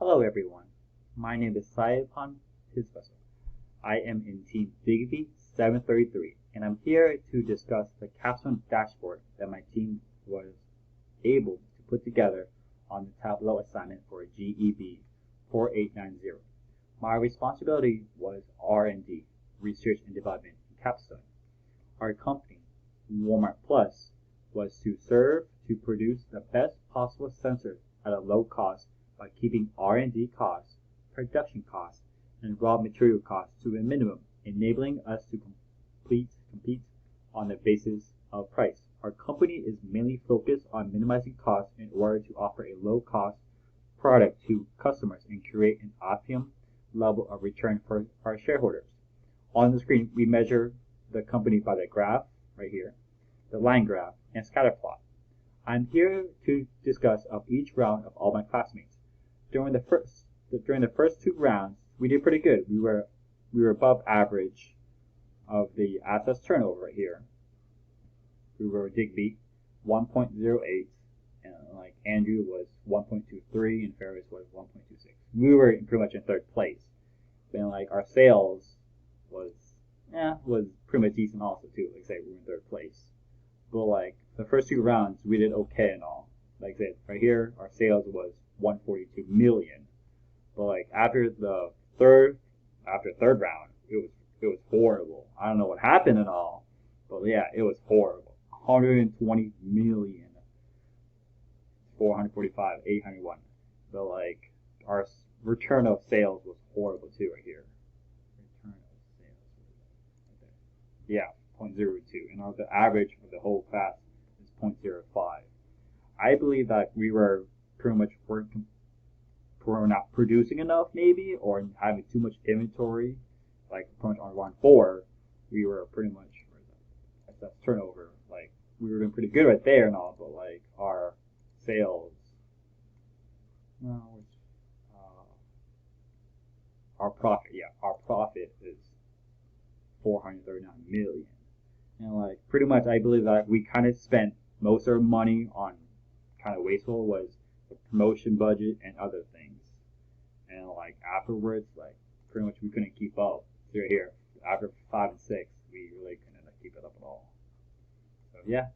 Hello everyone, my name is Saipan Tisvaso. I am in Team Bigby 733 and I'm here to discuss the capstone dashboard that my team was able to put together on the Tableau assignment for GEB 4890. My responsibility was R&D, Research and Development in Capstone. Our company, Walmart Plus, was to serve to produce the best possible sensor at a low cost by keeping R&D costs, production costs, and raw material costs to a minimum, enabling us to compete on the basis of price. Our company is mainly focused on minimizing costs in order to offer a low-cost product to customers and create an optimum level of return for our shareholders. On the screen, we measure the company by the graph right here, the line graph, and scatter plot. I'm here to discuss of each round of all my classmates. During the first two rounds, we did pretty good. We were above average of the assets turnover right here. We were Digby 1.08, and like Andrew was 1.23, and Ferris was 1.26. We were pretty much in third place. Then like our sales was pretty much decent also too. Like I said, we were in third place. But like the first two rounds, we did okay and all. Like I said, right here, our sales was 142 million. But like after third round, it was horrible. I don't know what happened and all, but yeah, it was horrible. 120 million, 445, 801. But like our return of sales was horrible too right here. Return of sales, right there. Yeah, 0.02, and the average of the whole class is 0.05. I believe that we were pretty much we're not producing enough maybe, or having too much inventory. Like pretty much on round 4, we were pretty much that's turnover. Like we were doing pretty good right there and all, but like our sales, no, our profit is 439 million. And like pretty much I believe that we kind of spent most of our money on kind of wasteful was the promotion budget and other things. And like afterwards, like pretty much we couldn't keep up. So here, after 5 and 6, we really couldn't keep it up at all. So yeah,